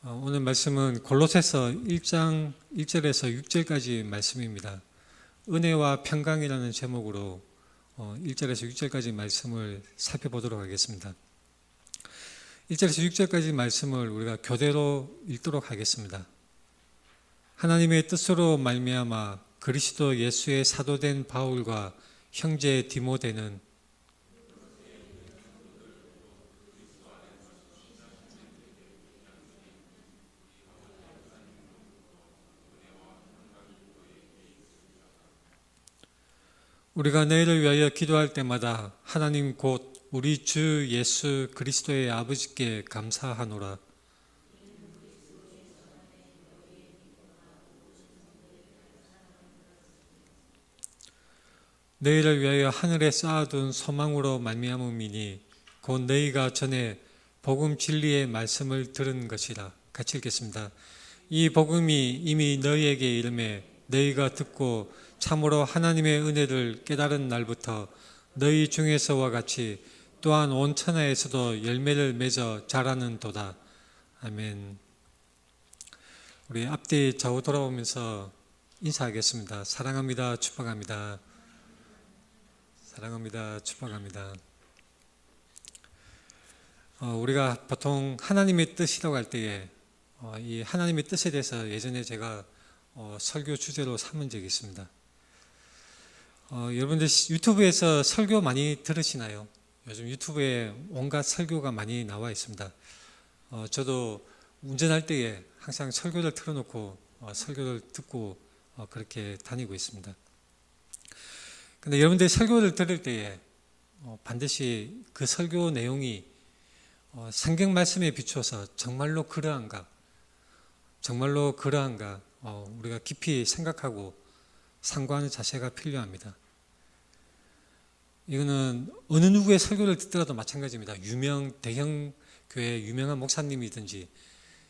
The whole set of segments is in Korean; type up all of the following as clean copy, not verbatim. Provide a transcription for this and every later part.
오늘 말씀은 골로새서 1장 1절에서 6절까지 말씀입니다. 은혜와 평강이라는 제목으로 1절에서 6절까지 말씀을 살펴보도록 하겠습니다. 1절에서 6절까지 말씀을 우리가 교대로 읽도록 하겠습니다. 하나님의 뜻으로 말미암아 그리스도 예수의 사도된 바울과 형제 디모데는 우리가 너희를 위하여 기도할 때마다 하나님 곧 우리 주 예수 그리스도의 아버지께 감사하노라. 너희를 위하여 하늘에 쌓아둔 소망으로 말미암음이니 곧 너희가 전에 복음 진리의 말씀을 들은 것이라. 같이 읽겠습니다. 이 복음이 이미 너희에게 이르매 너희가 듣고 참으로 하나님의 은혜를 깨달은 날부터 너희 중에서와 같이 또한 온 천하에서도 열매를 맺어 자라는 도다. 아멘. 우리 앞뒤 좌우 돌아보면서 인사하겠습니다. 사랑합니다. 축복합니다. 사랑합니다. 축복합니다. 우리가 보통 하나님의 뜻이라고 할 때에 이 하나님의 뜻에 대해서 예전에 제가 설교 주제로 삼은 적이 있습니다. 여러분들 유튜브에서 설교 많이 들으시나요? 요즘 유튜브에 온갖 설교가 많이 나와 있습니다. 저도 운전할 때에 항상 설교를 틀어놓고 설교를 듣고 그렇게 다니고 있습니다. 근데 여러분들 설교를 들을 때에 반드시 그 설교 내용이 성경 말씀에 비추어서 정말로 그러한가 우리가 깊이 생각하고 상고하는 자세가 필요합니다. 이거는 어느 누구의 설교를 듣더라도 마찬가지입니다. 대형 교회 유명한 목사님이든지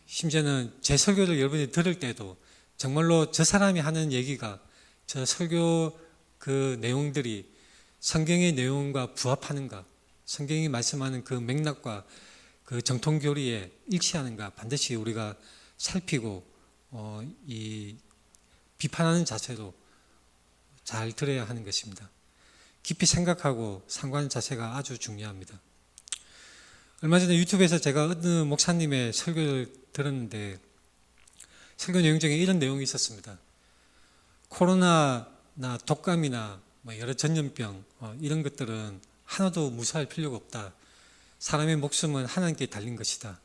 심지어는 제 설교를 여러분이 들을 때도 정말로 저 사람이 하는 얘기가 저 설교 그 내용들이 성경의 내용과 부합하는가, 성경이 말씀하는 그 맥락과 그 정통교리에 일치하는가 반드시 우리가 살피고 이 비판하는 자세로 잘 들어야 하는 것입니다. 깊이 생각하고 상고하는 자세가 아주 중요합니다. 얼마 전에 유튜브에서 제가 어느 목사님의 설교를 들었는데 설교 내용 중에 이런 내용이 있었습니다. 코로나나 독감이나 여러 전염병 이런 것들은 하나도 무사할 필요가 없다. 사람의 목숨은 하나님께 달린 것이다.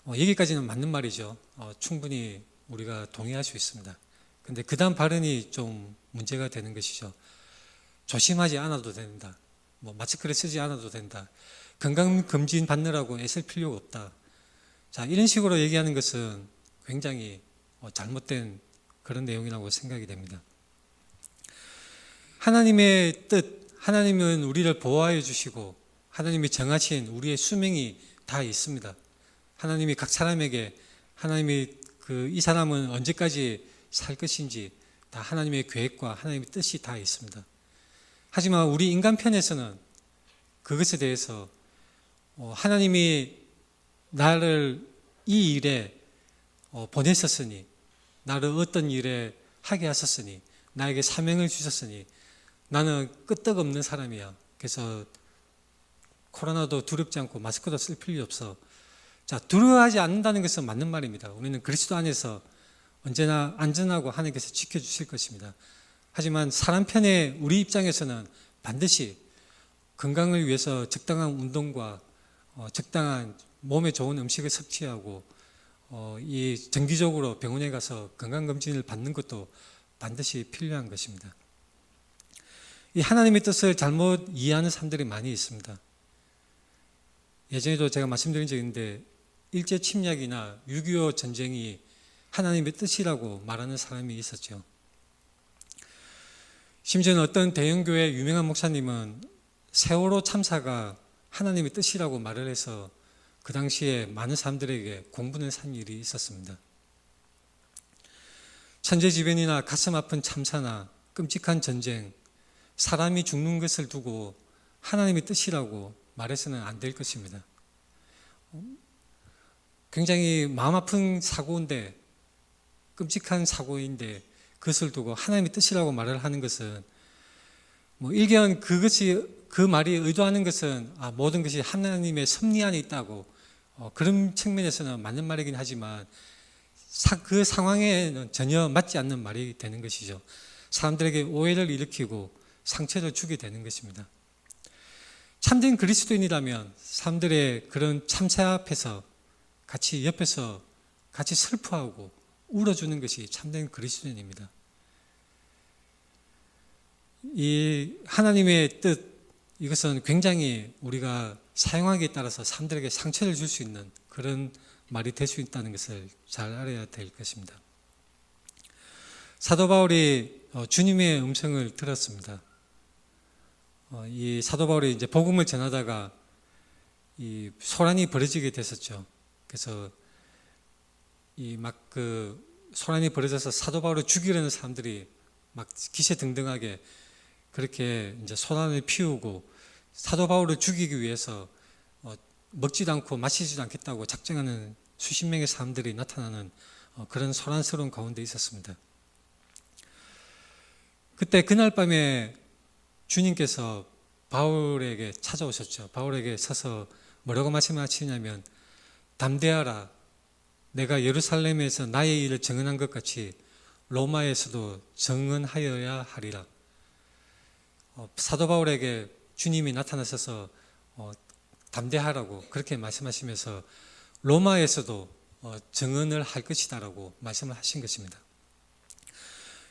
여기까지는 맞는 말이죠. 충분히 우리가 동의할 수 있습니다. 근데 그 다음 발언이 좀 문제가 되는 것이죠. 조심하지 않아도 된다. 마스크를 쓰지 않아도 된다. 건강검진 받느라고 애쓸 필요가 없다. 자, 이런 식으로 얘기하는 것은 굉장히 잘못된 그런 내용이라고 생각이 됩니다. 하나님의 뜻, 하나님은 우리를 보호하여 주시고 하나님이 정하신 우리의 수명이 다 있습니다. 하나님이 각 사람에게 하나님이 이 사람은 언제까지 살 것인지 다 하나님의 계획과 하나님의 뜻이 다 있습니다. 하지만 우리 인간 편에서는 그것에 대해서 하나님이 나를 이 일에 보냈었으니 나를 어떤 일에 하게 하셨으니 나에게 사명을 주셨으니 나는 끄떡없는 사람이야. 그래서 코로나도 두렵지 않고 마스크도 쓸 필요 없어. 자, 두려워하지 않는다는 것은 맞는 말입니다. 우리는 그리스도 안에서 언제나 안전하고 하나님께서 지켜주실 것입니다. 하지만 사람 편에 우리 입장에서는 반드시 건강을 위해서 적당한 운동과 적당한 몸에 좋은 음식을 섭취하고 이 정기적으로 병원에 가서 건강검진을 받는 것도 반드시 필요한 것입니다. 이 하나님의 뜻을 잘못 이해하는 사람들이 많이 있습니다. 예전에도 제가 말씀드린 적이 있는데 일제 침략이나 6.25 전쟁이 하나님의 뜻이라고 말하는 사람이 있었죠. 심지어는 어떤 대형교회 유명한 목사님은 세월호 참사가 하나님의 뜻이라고 말을 해서 그 당시에 많은 사람들에게 공분을 산 일이 있었습니다. 천재지변이나 가슴 아픈 참사나 끔찍한 전쟁, 사람이 죽는 것을 두고 하나님의 뜻이라고 말해서는 안 될 것입니다. 굉장히 마음 아픈 사고인데, 끔찍한 사고인데 그것을 두고 하나님의 뜻이라고 말을 하는 것은 일견 그 말이 의도하는 것은 모든 것이 하나님의 섭리 안에 있다고 그런 측면에서는 맞는 말이긴 하지만 그 상황에는 전혀 맞지 않는 말이 되는 것이죠. 사람들에게 오해를 일으키고 상처를 주게 되는 것입니다. 참된 그리스도인이라면 사람들의 그런 참사 앞에서 같이 옆에서 같이 슬퍼하고 울어주는 것이 참된 그리스도인입니다. 이 하나님의 뜻, 이것은 굉장히 우리가 사용하기에 따라서 사람들에게 상처를 줄 수 있는 그런 말이 될 수 있다는 것을 잘 알아야 될 것입니다. 사도 바울이 주님의 음성을 들었습니다. 이 사도 바울이 이제 복음을 전하다가 이 소란이 벌어지게 됐었죠. 그래서 소란이 벌어져서 사도 바울을 죽이려는 사람들이 막 기세등등하게 그렇게 이제 소란을 피우고 사도 바울을 죽이기 위해서 먹지도 않고 마시지도 않겠다고 작정하는 수십 명의 사람들이 나타나는 그런 소란스러운 가운데 있었습니다. 그때 그날 밤에 주님께서 바울에게 찾아오셨죠. 바울에게 서서 뭐라고 말씀하시냐면, 담대하라. 내가 예루살렘에서 나의 일을 증언한 것 같이 로마에서도 증언하여야 하리라. 사도 바울에게 주님이 나타나셔서 담대하라고 그렇게 말씀하시면서 로마에서도 증언을 할 것이다라고 말씀을 하신 것입니다.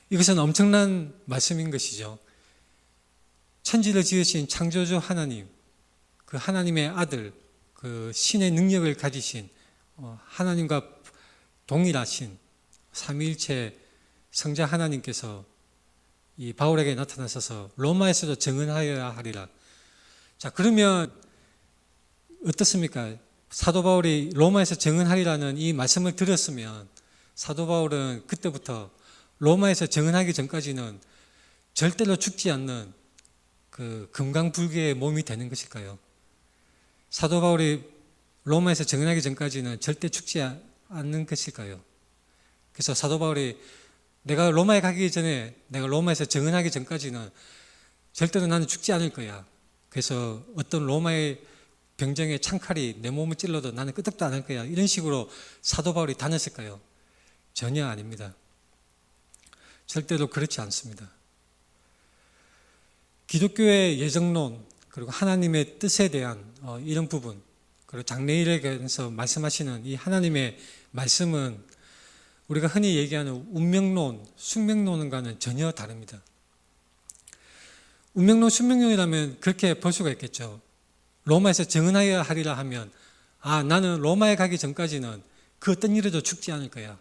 이것은 엄청난 말씀인 것이죠. 천지를 지으신 창조주 하나님, 그 하나님의 아들, 그 신의 능력을 가지신 하나님과 동일하신 삼위일체 성자 하나님께서 이 바울에게 나타나셔서 로마에서도 증언하여야 하리라. 자, 그러면 어떻습니까? 사도 바울이 로마에서 증언하리라는 이 말씀을 들었으면 사도 바울은 그때부터 로마에서 증언하기 전까지는 절대로 죽지 않는 그 금강불개의 몸이 되는 것일까요? 사도 바울이 로마에서 증언하기 전까지는 절대 죽지 않는 것일까요? 그래서 사도 바울이 내가 로마에 가기 전에, 내가 로마에서 증언하기 전까지는 절대로 나는 죽지 않을 거야. 그래서 어떤 로마의 병정의 창칼이 내 몸을 찔러도 나는 끄떡도 안 할 거야. 이런 식으로 사도 바울이 다녔을까요? 전혀 아닙니다. 절대로 그렇지 않습니다. 기독교의 예정론, 그리고 하나님의 뜻에 대한 이런 부분, 그리고 장래일에 관해서 말씀하시는 이 하나님의 말씀은 우리가 흔히 얘기하는 운명론, 숙명론과는 전혀 다릅니다. 운명론, 숙명론이라면 그렇게 볼 수가 있겠죠. 로마에서 증언하여야 하리라 하면 나는 로마에 가기 전까지는 그 어떤 일에도 죽지 않을 거야.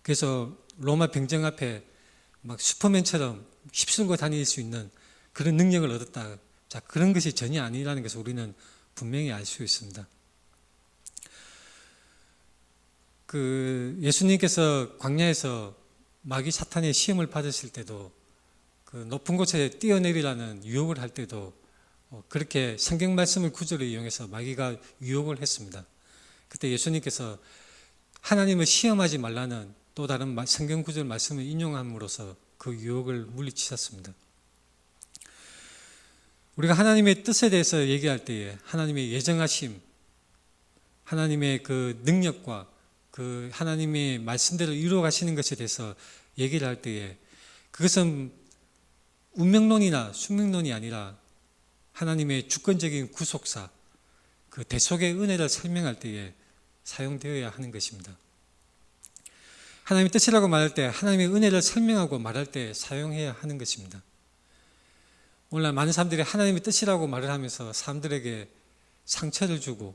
그래서 로마 병정 앞에 막 슈퍼맨처럼 휩쓸고 다닐 수 있는 그런 능력을 얻었다. 자, 그런 것이 전혀 아니라는 것을 우리는 분명히 알 수 있습니다. 예수님께서 광야에서 마귀 사탄의 시험을 받으실 때도 그 높은 곳에 뛰어내리라는 유혹을 할 때도 그렇게 성경 말씀을 구절을 이용해서 마귀가 유혹을 했습니다. 그때 예수님께서 하나님을 시험하지 말라는 또 다른 성경 구절 말씀을 인용함으로써 그 유혹을 물리치셨습니다. 우리가 하나님의 뜻에 대해서 얘기할 때에 하나님의 예정하심, 하나님의 그 능력과 그 하나님의 말씀대로 이루어 가시는 것에 대해서 얘기를 할 때에 그것은 운명론이나 숙명론이 아니라 하나님의 주권적인 구속사, 그 대속의 은혜를 설명할 때에 사용되어야 하는 것입니다. 하나님의 뜻이라고 말할 때 하나님의 은혜를 설명하고 말할 때 사용해야 하는 것입니다. 오늘날 많은 사람들이 하나님의 뜻이라고 말을 하면서 사람들에게 상처를 주고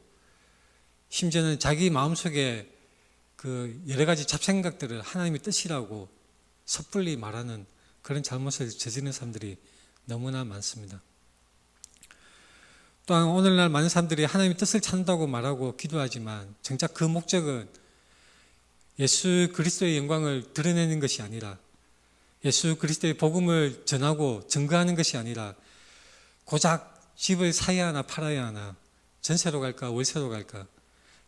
심지어는 자기 마음속에 그 여러 가지 잡생각들을 하나님의 뜻이라고 섣불리 말하는 그런 잘못을 저지르는 사람들이 너무나 많습니다. 또한 오늘날 많은 사람들이 하나님의 뜻을 찾는다고 말하고 기도하지만 정작 그 목적은 예수 그리스도의 영광을 드러내는 것이 아니라 예수 그리스도의 복음을 전하고 증거하는 것이 아니라 고작 집을 사야 하나 팔아야 하나 전세로 갈까 월세로 갈까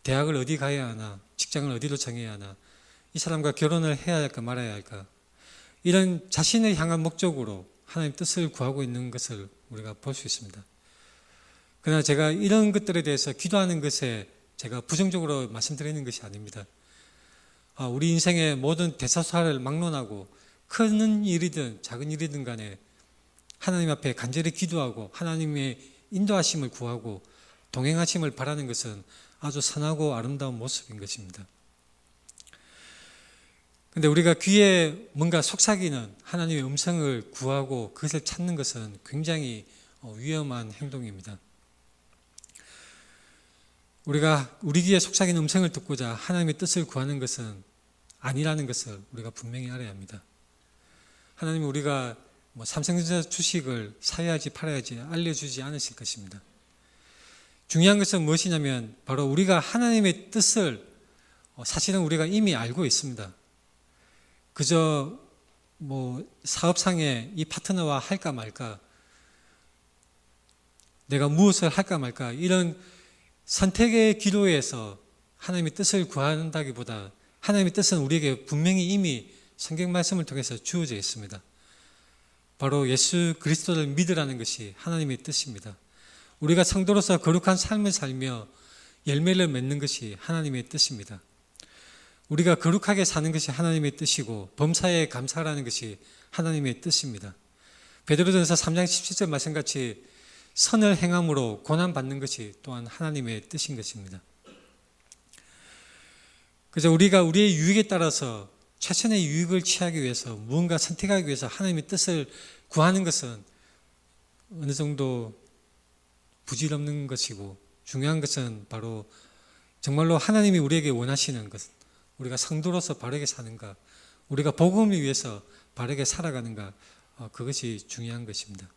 대학을 어디 가야 하나, 직장을 어디로 정해야 하나, 이 사람과 결혼을 해야 할까 말아야 할까, 이런 자신을 향한 목적으로 하나님 뜻을 구하고 있는 것을 우리가 볼 수 있습니다. 그러나 제가 이런 것들에 대해서 기도하는 것에 제가 부정적으로 말씀드리는 것이 아닙니다. 우리 인생의 모든 대사사를 막론하고 큰 일이든 작은 일이든 간에 하나님 앞에 간절히 기도하고 하나님의 인도하심을 구하고 동행하심을 바라는 것은 아주 선하고 아름다운 모습인 것입니다. 그런데 우리가 귀에 뭔가 속삭이는 하나님의 음성을 구하고 그것을 찾는 것은 굉장히 위험한 행동입니다. 우리가 우리 귀에 속삭이는 음성을 듣고자 하나님의 뜻을 구하는 것은 아니라는 것을 우리가 분명히 알아야 합니다. 하나님은 우리가 삼성전자 주식을 사야지 팔아야지 알려주지 않으실 것입니다. 중요한 것은 무엇이냐면 바로 우리가 하나님의 뜻을 사실은 우리가 이미 알고 있습니다. 그저 사업상에 이 파트너와 할까 말까, 내가 무엇을 할까 말까, 이런 선택의 기로에서 하나님의 뜻을 구한다기보다 하나님의 뜻은 우리에게 분명히 이미 성경 말씀을 통해서 주어져 있습니다. 바로 예수 그리스도를 믿으라는 것이 하나님의 뜻입니다. 우리가 성도로서 거룩한 삶을 살며 열매를 맺는 것이 하나님의 뜻입니다. 우리가 거룩하게 사는 것이 하나님의 뜻이고 범사에 감사하라는 것이 하나님의 뜻입니다. 베드로전서 3장 17절 말씀같이 선을 행함으로 고난받는 것이 또한 하나님의 뜻인 것입니다. 그래서 우리가 우리의 유익에 따라서 최선의 유익을 취하기 위해서 무언가 선택하기 위해서 하나님의 뜻을 구하는 것은 어느 정도 부질없는 것이고, 중요한 것은 바로 정말로 하나님이 우리에게 원하시는 것, 우리가 성도로서 바르게 사는가, 우리가 복음을 위해서 바르게 살아가는가, 그것이 중요한 것입니다.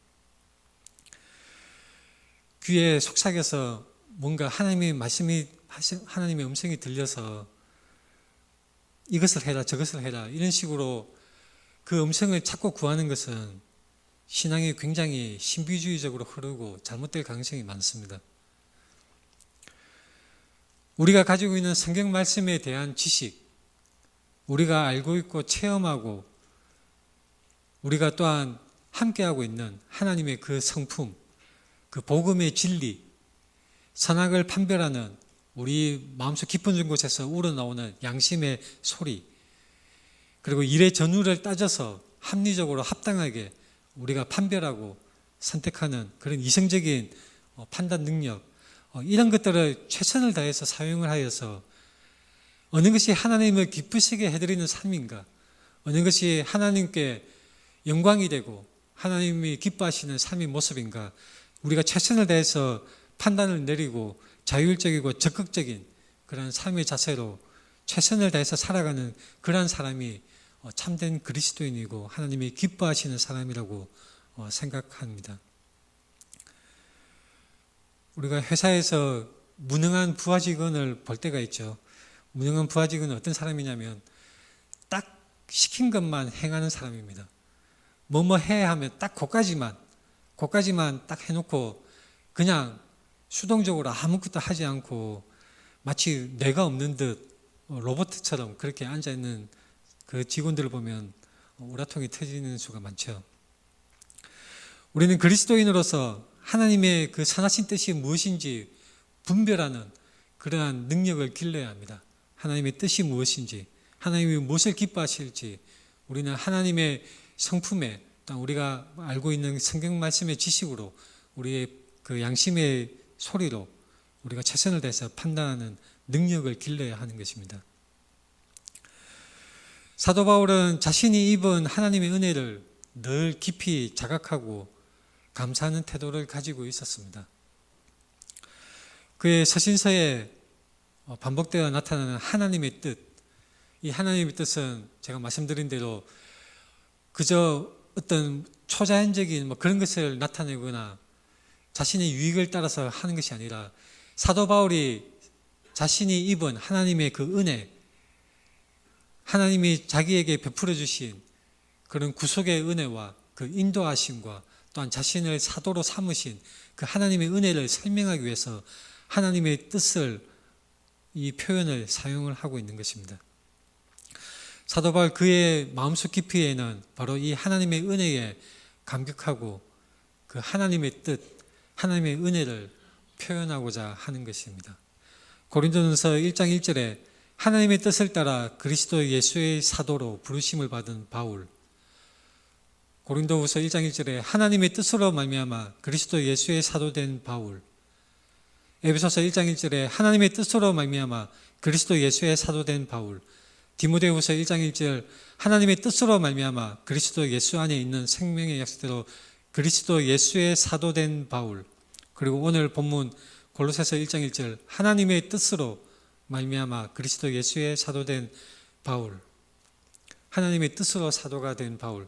귀에 속삭여서 뭔가 하나님의 말씀이, 하나님의 음성이 들려서 이것을 해라 저것을 해라 이런 식으로 그 음성을 찾고 구하는 것은 신앙이 굉장히 신비주의적으로 흐르고 잘못될 가능성이 많습니다. 우리가 가지고 있는 성경 말씀에 대한 지식, 우리가 알고 있고 체험하고 우리가 또한 함께하고 있는 하나님의 그 성품, 그 복음의 진리, 선악을 판별하는 우리 마음속 깊은 곳에서 우러나오는 양심의 소리, 그리고 일의 전후를 따져서 합리적으로 합당하게 우리가 판별하고 선택하는 그런 이성적인 판단 능력, 이런 것들을 최선을 다해서 사용을 하여서 어느 것이 하나님을 기쁘시게 해드리는 삶인가, 어느 것이 하나님께 영광이 되고 하나님이 기뻐하시는 삶의 모습인가, 우리가 최선을 다해서 판단을 내리고 자율적이고 적극적인 그런 삶의 자세로 최선을 다해서 살아가는 그러한 사람이 참된 그리스도인이고 하나님이 기뻐하시는 사람이라고 생각합니다. 우리가 회사에서 무능한 부하 직원을 볼 때가 있죠. 무능한 부하 직원은 어떤 사람이냐면 딱 시킨 것만 행하는 사람입니다. 뭐뭐 해 하면 딱 그까지만 딱 해놓고 그냥 수동적으로 아무것도 하지 않고 마치 뇌가 없는 듯 로봇처럼 그렇게 앉아있는 그 직원들을 보면 우라통이 터지는 수가 많죠. 우리는 그리스도인으로서 하나님의 그 선하신 뜻이 무엇인지 분별하는 그러한 능력을 길러야 합니다. 하나님의 뜻이 무엇인지, 하나님이 무엇을 기뻐하실지, 우리는 하나님의 성품에, 또 우리가 알고 있는 성경 말씀의 지식으로, 우리의 그 양심의 소리로 우리가 최선을 다해서 판단하는 능력을 길러야 하는 것입니다. 사도 바울은 자신이 입은 하나님의 은혜를 늘 깊이 자각하고 감사하는 태도를 가지고 있었습니다. 그의 서신서에 반복되어 나타나는 하나님의 뜻, 이 하나님의 뜻은 제가 말씀드린 대로 그저 어떤 초자연적인 그런 것을 나타내거나 자신의 유익을 따라서 하는 것이 아니라 사도 바울이 자신이 입은 하나님의 그 은혜, 하나님이 자기에게 베풀어 주신 그런 구속의 은혜와 그 인도하심과 또한 자신을 사도로 삼으신 그 하나님의 은혜를 설명하기 위해서 하나님의 뜻을 이 표현을 사용을 하고 있는 것입니다. 사도 바울 그의 마음속 깊이에는 바로 이 하나님의 은혜에 감격하고 그 하나님의 뜻, 하나님의 은혜를 표현하고자 하는 것입니다. 고린도전서 1장 1절에 하나님의 뜻을 따라 그리스도 예수의 사도로 부르심을 받은 바울, 고린도후서 1장 1절에 하나님의 뜻으로 말미암아 그리스도 예수의 사도된 바울, 에베소서 1장 1절에 하나님의 뜻으로 말미암아 그리스도 예수의 사도된 바울, 디모데후서 1장 1절 하나님의 뜻으로 말미암아 그리스도 예수 안에 있는 생명의 약속대로 그리스도 예수의 사도된 바울, 그리고 오늘 본문 골로새서 1장 1절 하나님의 뜻으로 말미암아 그리스도 예수의 사도된 바울, 하나님의 뜻으로 사도가 된 바울.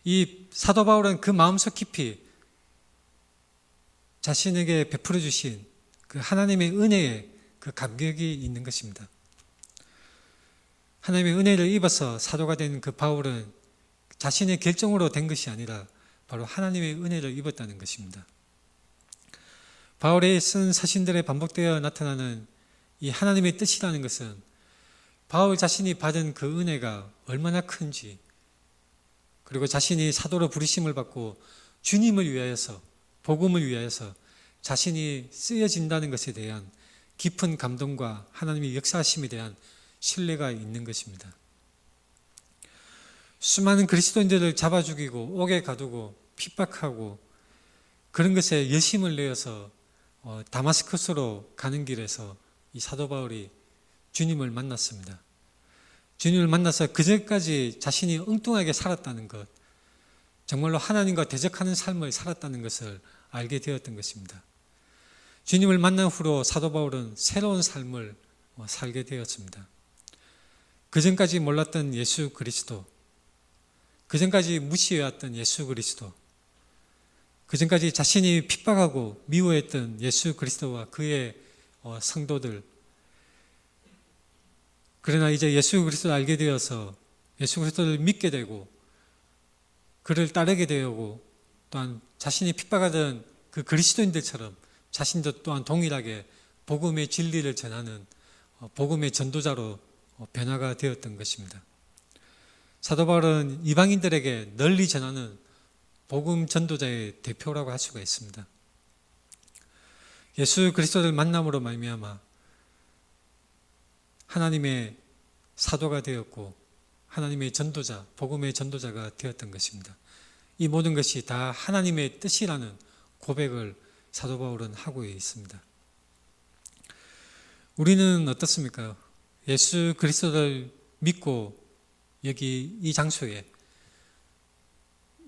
이 사도 바울은 그 마음속 깊이 자신에게 베풀어 주신 그 하나님의 은혜에 그 감격이 있는 것입니다. 하나님의 은혜를 입어서 사도가 된 그 바울은 자신의 결정으로 된 것이 아니라 바로 하나님의 은혜를 입었다는 것입니다. 바울이 쓴 서신들에 반복되어 나타나는 이 하나님의 뜻이라는 것은 바울 자신이 받은 그 은혜가 얼마나 큰지, 그리고 자신이 사도로 부르심을 받고 주님을 위하여서, 복음을 위하여서 자신이 쓰여진다는 것에 대한 깊은 감동과 하나님의 역사하심에 대한 신뢰가 있는 것입니다. 수많은 그리스도인들을 잡아 죽이고 옥에 가두고 핍박하고 그런 것에 열심을 내어서 다마스커스로 가는 길에서 이 사도 바울이 주님을 만났습니다. 주님을 만나서 그전까지 자신이 엉뚱하게 살았다는 것, 정말로 하나님과 대적하는 삶을 살았다는 것을 알게 되었던 것입니다. 주님을 만난 후로 사도 바울은 새로운 삶을 살게 되었습니다. 그전까지 몰랐던 예수 그리스도, 그전까지 무시해왔던 예수 그리스도, 그전까지 자신이 핍박하고 미워했던 예수 그리스도와 그의 성도들, 그러나 이제 예수 그리스도를 알게 되어서 예수 그리스도를 믿게 되고 그를 따르게 되고 또한 자신이 핍박하던 그 그리스도인들처럼 자신도 또한 동일하게 복음의 진리를 전하는 복음의 전도자로 변화가 되었던 것입니다. 사도 바울은 이방인들에게 널리 전하는 복음 전도자의 대표라고 할 수가 있습니다. 예수 그리스도를 만남으로 말미암아 하나님의 사도가 되었고 하나님의 전도자, 복음의 전도자가 되었던 것입니다. 이 모든 것이 다 하나님의 뜻이라는 고백을 사도 바울은 하고 있습니다. 우리는 어떻습니까? 예수 그리스도를 믿고 여기 이 장소에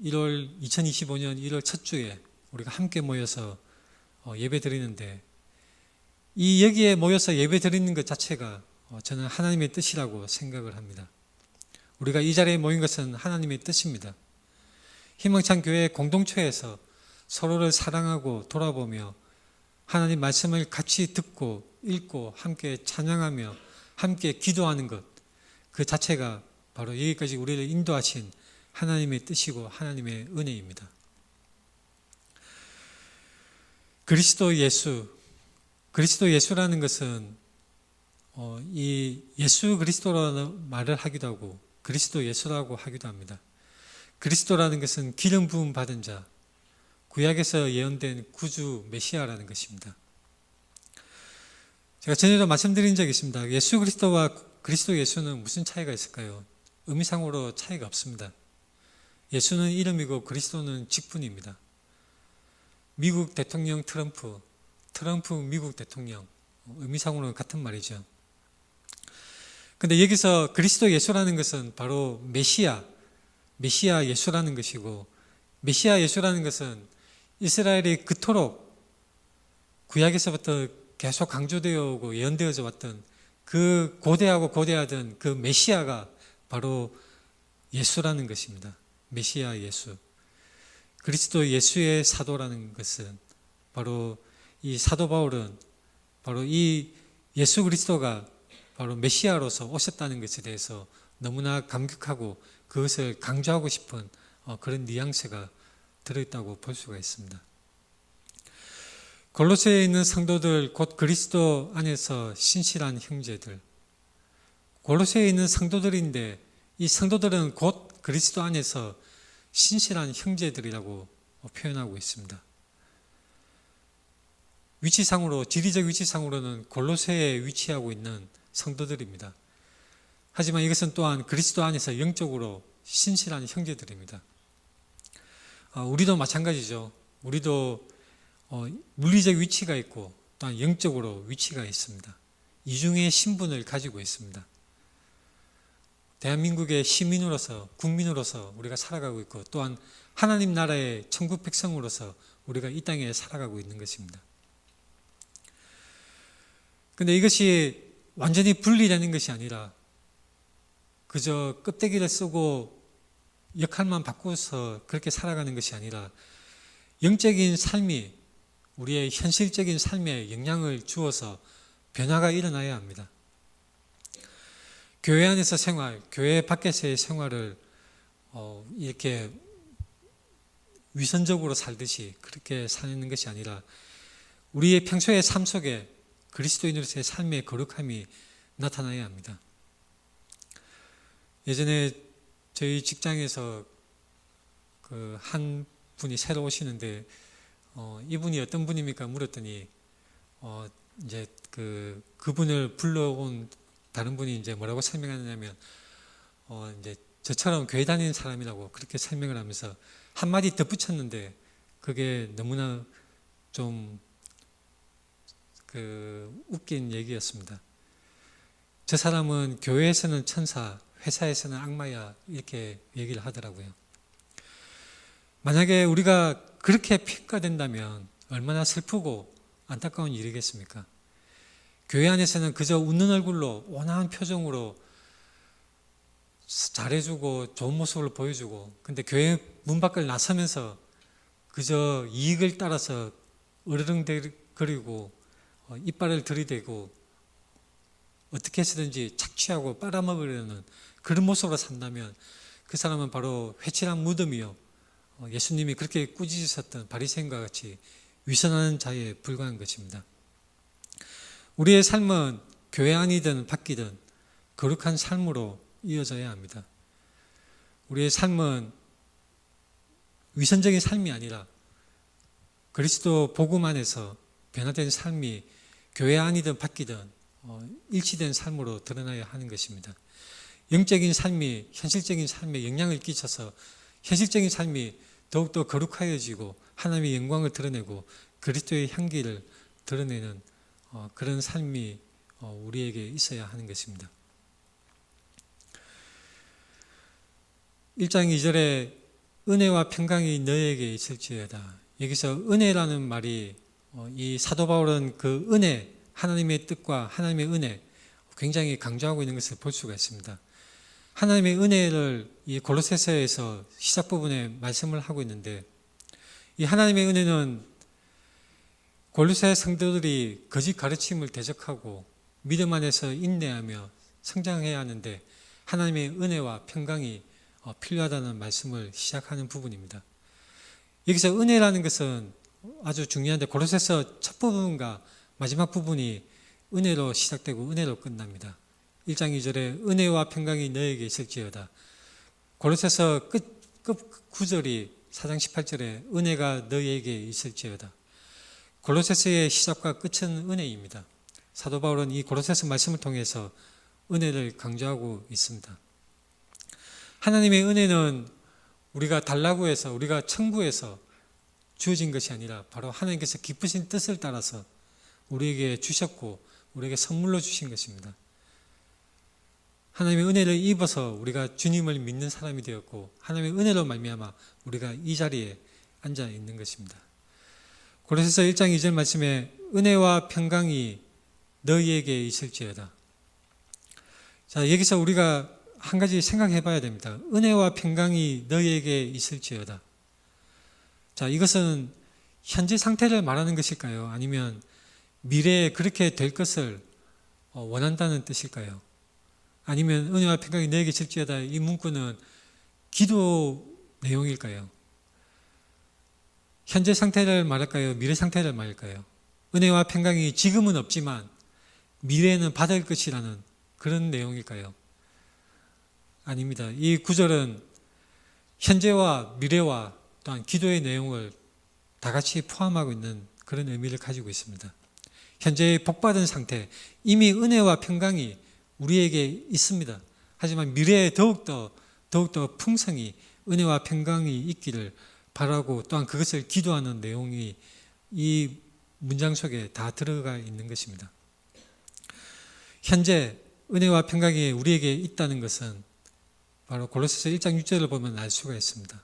2025년 1월 첫 주에 우리가 함께 모여서 예배 드리는데 이 여기에 모여서 예배 드리는 것 자체가 저는 하나님의 뜻이라고 생각을 합니다. 우리가 이 자리에 모인 것은 하나님의 뜻입니다. 희망찬 교회 공동체에서 서로를 사랑하고 돌아보며 하나님 말씀을 같이 듣고 읽고 함께 찬양하며 함께 기도하는 것, 그 자체가 바로 여기까지 우리를 인도하신 하나님의 뜻이고 하나님의 은혜입니다. 그리스도 예수라는 것은 이 예수 그리스도라는 말을 하기도 하고 그리스도 예수라고 하기도 합니다. 그리스도라는 것은 기름 부음 받은 자, 구약에서 예언된 구주 메시아라는 것입니다. 제가 전에도 말씀드린 적이 있습니다. 예수 그리스도와 그리스도 예수는 무슨 차이가 있을까요? 의미상으로 차이가 없습니다. 예수는 이름이고 그리스도는 직분입니다. 미국 대통령 트럼프 미국 대통령, 의미상으로는 같은 말이죠. 근데 여기서 그리스도 예수라는 것은 바로 메시아 예수라는 것이고, 메시아 예수라는 것은 이스라엘이 그토록 구약에서부터 계속 강조되어 오고 예언되어져 왔던 그 고대하던 그 메시아가 바로 예수라는 것입니다. 메시아 예수. 그리스도 예수의 사도라는 것은 바로 이 사도 바울은 바로 이 예수 그리스도가 바로 메시아로서 오셨다는 것에 대해서 너무나 감격하고 그것을 강조하고 싶은 그런 뉘앙스가 들어있다고 볼 수가 있습니다. 골로새에 있는 성도들, 곧 그리스도 안에서 신실한 형제들. 골로새에 있는 성도들인데 이 성도들은 곧 그리스도 안에서 신실한 형제들이라고 표현하고 있습니다. 위치상으로, 지리적 위치상으로는 골로새에 위치하고 있는 성도들입니다. 하지만 이것은 또한 그리스도 안에서 영적으로 신실한 형제들입니다. 우리도 마찬가지죠. 우리도 물리적 위치가 있고 또한 영적으로 위치가 있습니다. 이중의 신분을 가지고 있습니다. 대한민국의 시민으로서, 국민으로서 우리가 살아가고 있고 또한 하나님 나라의 천국 백성으로서 우리가 이 땅에 살아가고 있는 것입니다. 그런데 이것이 완전히 분리되는 것이 아니라 그저 껍데기를 쓰고 역할만 바꾸어서 그렇게 살아가는 것이 아니라 영적인 삶이 우리의 현실적인 삶에 영향을 주어서 변화가 일어나야 합니다. 교회 안에서 생활, 교회 밖에서의 생활을 이렇게 위선적으로 살듯이 그렇게 사는 것이 아니라 우리의 평소의 삶 속에 그리스도인으로서의 삶의 거룩함이 나타나야 합니다. 예전에 저희 직장에서 그 한 분이 새로 오시는데 이분이 어떤 분입니까? 물었더니 이제 그분을 불러온 다른 분이 이제 뭐라고 설명하느냐면 이제 저처럼 교회 다니는 사람이라고 그렇게 설명을 하면서 한마디 덧붙였는데 그게 너무나 좀 웃긴 얘기였습니다. 저 사람은 교회에서는 천사, 회사에서는 악마야 이렇게 얘기를 하더라고요. 만약에 우리가 그렇게 평가된다면 얼마나 슬프고 안타까운 일이겠습니까? 교회 안에서는 그저 웃는 얼굴로 온화한 표정으로 잘해주고 좋은 모습을 보여주고 근데 교회 문 밖을 나서면서 그저 이익을 따라서 으르렁거리고 이빨을 들이대고 어떻게 해서든지 착취하고 빨아먹으려는 그런 모습으로 산다면 그 사람은 바로 회칠한 무덤이요 예수님이 그렇게 꾸짖으셨던 바리새인과 같이 위선하는 자에 불과한 것입니다. 우리의 삶은 교회 안이든 밖이든 거룩한 삶으로 이어져야 합니다. 우리의 삶은 위선적인 삶이 아니라 그리스도 복음 안에서 변화된 삶이 교회 안이든 밖이든 일치된 삶으로 드러나야 하는 것입니다. 영적인 삶이 현실적인 삶에 영향을 끼쳐서 현실적인 삶이 더욱더 거룩하여지고 하나님의 영광을 드러내고 그리스도의 향기를 드러내는 그런 삶이 우리에게 있어야 하는 것입니다. 1장 2절에 은혜와 평강이 너에게 있을지어다. 여기서 은혜라는 말이 이 사도 바울은 그 은혜, 하나님의 뜻과 하나님의 은혜 굉장히 강조하고 있는 것을 볼 수가 있습니다. 하나님의 은혜를 이 골로새서에서 시작 부분에 말씀을 하고 있는데 이 하나님의 은혜는 골로새 성도들이 거짓 가르침을 대적하고 믿음 안에서 인내하며 성장해야 하는데 하나님의 은혜와 평강이 필요하다는 말씀을 시작하는 부분입니다. 여기서 은혜라는 것은 아주 중요한데 골로새서 첫 부분과 마지막 부분이 은혜로 시작되고 은혜로 끝납니다. 1장 2절에 은혜와 평강이 너에게 있을지어다. 골로새서 끝 구절이 4장 18절에 은혜가 너에게 있을지어다. 골로새서의 시작과 끝은 은혜입니다. 사도 바울은 이 골로새서 말씀을 통해서 은혜를 강조하고 있습니다. 하나님의 은혜는 우리가 달라고 해서 우리가 청구해서 주어진 것이 아니라 바로 하나님께서 기쁘신 뜻을 따라서 우리에게 주셨고 우리에게 선물로 주신 것입니다. 하나님의 은혜를 입어서 우리가 주님을 믿는 사람이 되었고 하나님의 은혜로 말미암아 우리가 이 자리에 앉아 있는 것입니다. 골로새서 1장 2절 말씀에 은혜와 평강이 너희에게 있을지어다. 자, 여기서 우리가 한 가지 생각해 봐야 됩니다. 은혜와 평강이 너희에게 있을지어다. 자, 이것은 현재 상태를 말하는 것일까요? 아니면 미래에 그렇게 될 것을 원한다는 뜻일까요? 아니면 은혜와 평강이 너에게 있을지어다 이 문구는 기도 내용일까요? 현재 상태를 말할까요? 미래 상태를 말할까요? 은혜와 평강이 지금은 없지만 미래에는 받을 것이라는 그런 내용일까요? 아닙니다. 이 구절은 현재와 미래와 또한 기도의 내용을 다 같이 포함하고 있는 그런 의미를 가지고 있습니다. 현재의 복받은 상태, 이미 은혜와 평강이 우리에게 있습니다. 하지만 미래에 더욱더 풍성히 은혜와 평강이 있기를 바라고 또한 그것을 기도하는 내용이 이 문장 속에 다 들어가 있는 것입니다. 현재 은혜와 평강이 우리에게 있다는 것은 바로 골로새서 1장 6절을 보면 알 수가 있습니다.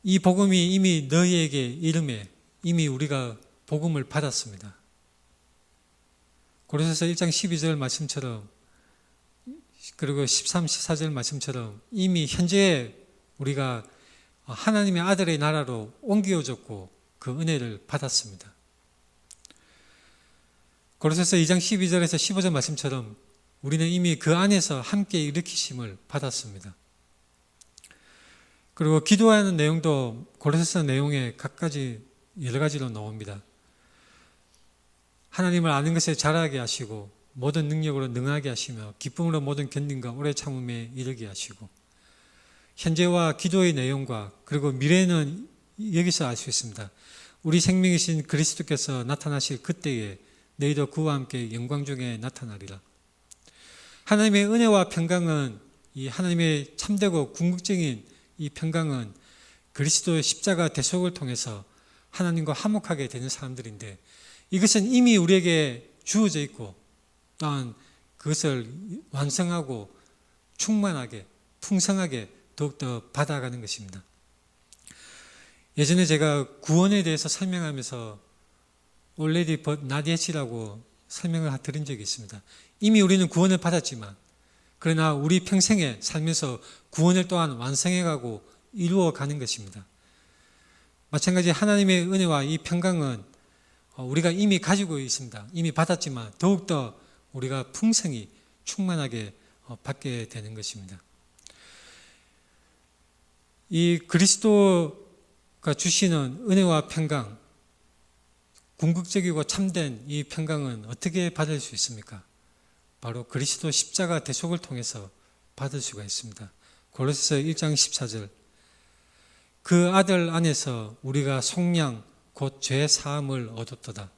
이 복음이 이미 너희에게 이름에 이미 우리가 복음을 받았습니다. 골로새서 1장 12절 말씀처럼 그리고 13, 14절 말씀처럼 이미 현재에 우리가 하나님의 아들의 나라로 옮겨졌고 그 은혜를 받았습니다. 골로새서 2장 12절에서 15절 말씀처럼 우리는 이미 그 안에서 함께 일으키심을 받았습니다. 그리고 기도하는 내용도 골로새서 내용에 각가지 여러 가지로 나옵니다. 하나님을 아는 것에 자라게 하시고 모든 능력으로 능하게 하시며 기쁨으로 모든 견딘과 오래 참음에 이르게 하시고 현재와 기도의 내용과 그리고 미래는 여기서 알 수 있습니다. 우리 생명이신 그리스도께서 나타나실 그때에 너희도 그와 함께 영광 중에 나타나리라. 하나님의 은혜와 평강은 이 하나님의 참되고 궁극적인 이 평강은 그리스도의 십자가 대속을 통해서 하나님과 화목하게 되는 사람들인데 이것은 이미 우리에게 주어져 있고 또한 그것을 완성하고 충만하게 풍성하게 더욱더 받아가는 것입니다. 예전에 제가 구원에 대해서 설명하면서 already but not yet이라고 설명을 드린 적이 있습니다. 이미 우리는 구원을 받았지만 그러나 우리 평생에 살면서 구원을 또한 완성해가고 이루어가는 것입니다. 마찬가지 하나님의 은혜와 이 평강은 우리가 이미 가지고 있습니다. 이미 받았지만 더욱더 우리가 풍성히 충만하게 받게 되는 것입니다. 이 그리스도가 주시는 은혜와 평강, 궁극적이고 참된 이 평강은 어떻게 받을 수 있습니까? 바로 그리스도 십자가 대속을 통해서 받을 수가 있습니다. 골로새서 1장 14절 그 아들 안에서 우리가 속량 곧 죄 사함을 얻었도다.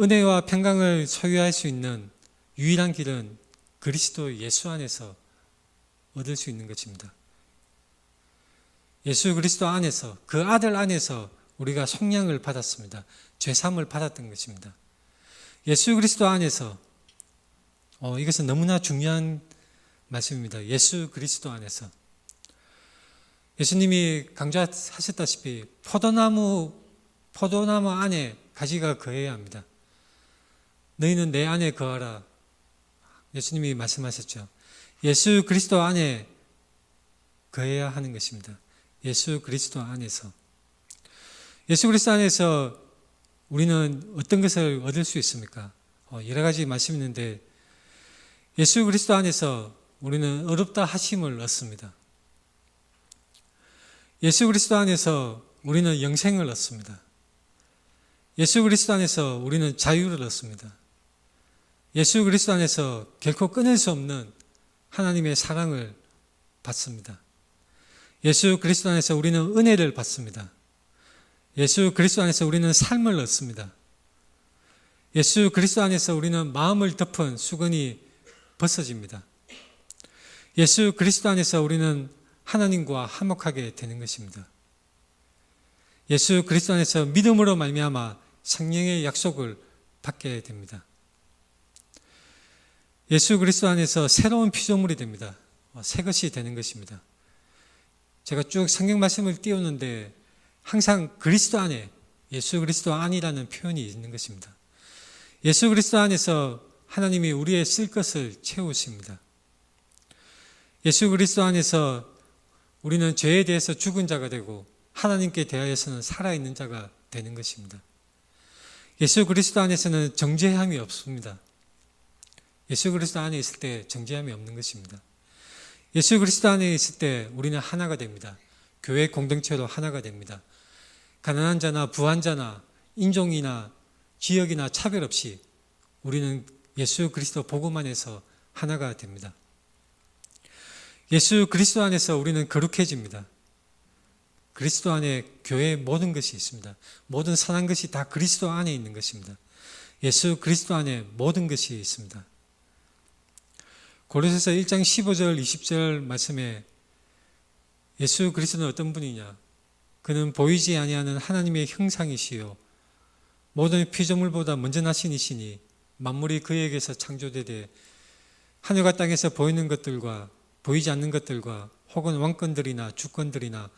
은혜와 평강을 소유할 수 있는 유일한 길은 그리스도 예수 안에서 얻을 수 있는 것입니다. 예수 그리스도 안에서 그 아들 안에서 우리가 속량을 받았습니다. 죄 사함을 받았던 것입니다. 예수 그리스도 안에서 이것은 너무나 중요한 말씀입니다. 예수 그리스도 안에서 예수님이 강조하셨다시피 포도나무 안에 가지가 거해야 합니다. 너희는 내 안에 거하라. 예수님이 말씀하셨죠. 예수 그리스도 안에 거해야 하는 것입니다. 예수 그리스도 안에서. 예수 그리스도 안에서 우리는 어떤 것을 얻을 수 있습니까? 여러 가지 말씀이 있는데 예수 그리스도 안에서 우리는 어렵다 하심을 얻습니다. 예수 그리스도 안에서 우리는 영생을 얻습니다. 예수 그리스도 안에서 우리는 자유를 얻습니다. 예수 그리스도 안에서 결코 끊을 수 없는 하나님의 사랑을 받습니다. 예수 그리스도 안에서 우리는 은혜를 받습니다. 예수 그리스도 안에서 우리는 삶을 얻습니다. 예수 그리스도 안에서 우리는 마음을 덮은 수건이 벗어집니다. 예수 그리스도 안에서 우리는 하나님과 화목하게 되는 것입니다. 예수 그리스도 안에서 믿음으로 말미암아 성령의 약속을 받게 됩니다. 예수 그리스도 안에서 새로운 피조물이 됩니다. 새 것이 되는 것입니다. 제가 쭉 성경 말씀을 띄우는데 항상 그리스도 안에 예수 그리스도 안이라는 표현이 있는 것입니다. 예수 그리스도 안에서 하나님이 우리의 쓸 것을 채우십니다. 예수 그리스도 안에서 우리는 죄에 대해서 죽은 자가 되고 하나님께 대하여서는 살아있는 자가 되는 것입니다. 예수 그리스도 안에서는 정죄함이 없습니다. 예수 그리스도 안에 있을 때 정죄함이 없는 것입니다. 예수 그리스도 안에 있을 때 우리는 하나가 됩니다. 교회 공동체로 하나가 됩니다. 가난한 자나 부한 자나 인종이나 지역이나 차별 없이 우리는 예수 그리스도 복음 안에서 하나가 됩니다. 예수 그리스도 안에서 우리는 거룩해집니다. 그리스도 안에 교회의 모든 것이 있습니다. 모든 선한 것이 다 그리스도 안에 있는 것입니다. 예수 그리스도 안에 모든 것이 있습니다. 고린도서 1장 15절 20절 말씀에 예수 그리스도는 어떤 분이냐? 그는 보이지 아니하는 하나님의 형상이시요 모든 피조물보다 먼저 나신 이시니 만물이 그에게서 창조되되 하늘과 땅에서 보이는 것들과 보이지 않는 것들과 혹은 왕권들이나 주권들이나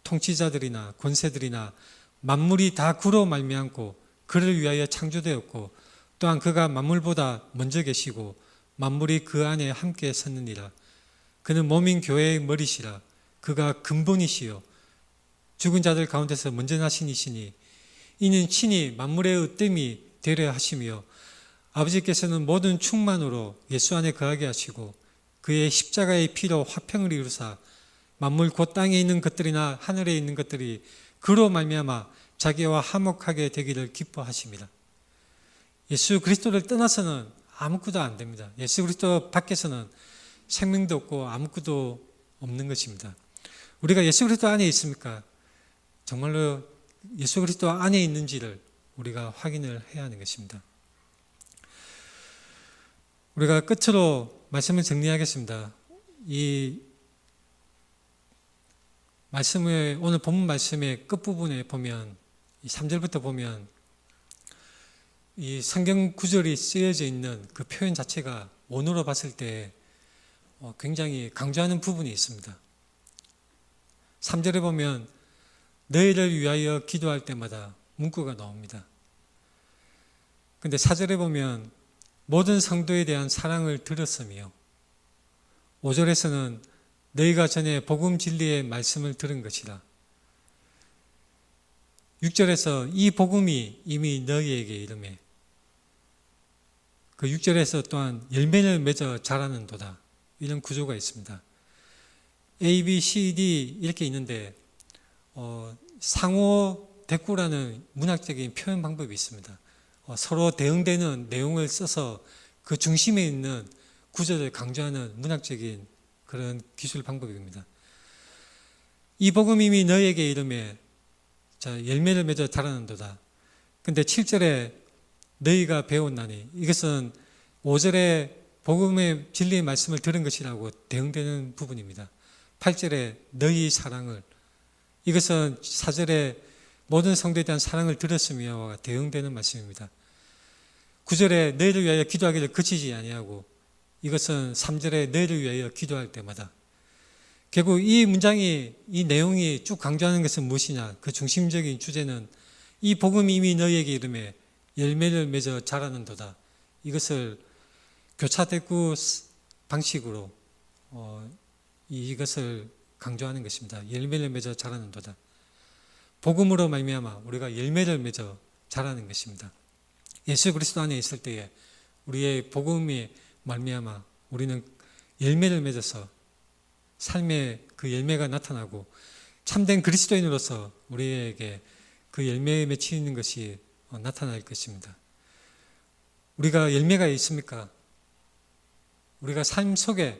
통치자들이나 권세들이나 만물이 다 그로 말미암고 그를 위하여 창조되었고 또한 그가 만물보다 먼저 계시고 만물이 그 안에 함께 섰느니라. 그는 몸인 교회의 머리시라. 그가 근본이시요 죽은 자들 가운데서 먼저 나신 이시니 이는 친히 만물의 으뜸이 되려 하시며 아버지께서는 모든 충만으로 예수 안에 거하게 하시고 그의 십자가의 피로 화평을 이루사 만물 곧 땅에 있는 것들이나 하늘에 있는 것들이 그로 말미암아 자기와 화목하게 되기를 기뻐하십니다. 예수 그리스도를 떠나서는 아무것도 안 됩니다. 예수 그리스도 밖에서는 생명도 없고 아무것도 없는 것입니다. 우리가 예수 그리스도 안에 있습니까? 정말로 예수 그리스도 안에 있는지를 우리가 확인을 해야 하는 것입니다. 우리가 끝으로 말씀을 정리하겠습니다. 이 말씀의 오늘 본문 말씀의 끝부분에 보면 이 3절부터 보면 이 성경 구절이 쓰여져 있는 그 표현 자체가 원어로 봤을 때 굉장히 강조하는 부분이 있습니다. 3절에 보면 너희를 위하여 기도할 때마다 문구가 나옵니다. 근데 4절에 보면 모든 성도에 대한 사랑을 들었으며 5절에서는 너희가 전에 복음 진리의 말씀을 들은 것이라. 6절에서 이 복음이 이미 너희에게 이르매 그 6절에서 또한 열매를 맺어 자라는도다. 이런 구조가 있습니다. A, B, C, D 이렇게 있는데 상호 대꾸라는 문학적인 표현 방법이 있습니다. 서로 대응되는 내용을 써서 그 중심에 있는 구절을 강조하는 문학적인 그런 기술 방법입니다. 이 복음이 이미 너희에게 이르매 열매를 맺어 자라는도다. 근데 7절에 너희가 배웠나니 이것은 5절에 복음의 진리의 말씀을 들은 것이라고 대응되는 부분입니다. 8절에 너희 사랑을 이것은 4절에 모든 성도에 대한 사랑을 들었으며 대응되는 말씀입니다. 9절에 너희를 위하여 기도하기를 그치지 아니하고 이것은 3절에 너희를 위하여 기도할 때마다 결국 이 문장이 이 내용이 쭉 강조하는 것은 무엇이냐 그 중심적인 주제는 이 복음이 이미 너희에게 이르매 열매를 맺어 자라는도다. 이것을 교차 대꾸 방식으로 이것을 강조하는 것입니다. 열매를 맺어 자라는도다. 복음으로 말미암아 우리가 열매를 맺어 자라는 것입니다. 예수 그리스도 안에 있을 때에 우리의 복음이 말미암아 우리는 열매를 맺어서 삶의 그 열매가 나타나고 참된 그리스도인으로서 우리에게 그 열매에 맺히는 것이 나타날 것입니다. 우리가 열매가 있습니까? 우리가 삶 속에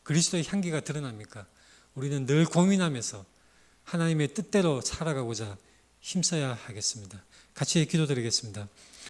그리스도의 향기가 드러납니까? 우리는 늘 고민하면서 하나님의 뜻대로 살아가고자 힘써야 하겠습니다. 같이 기도드리겠습니다.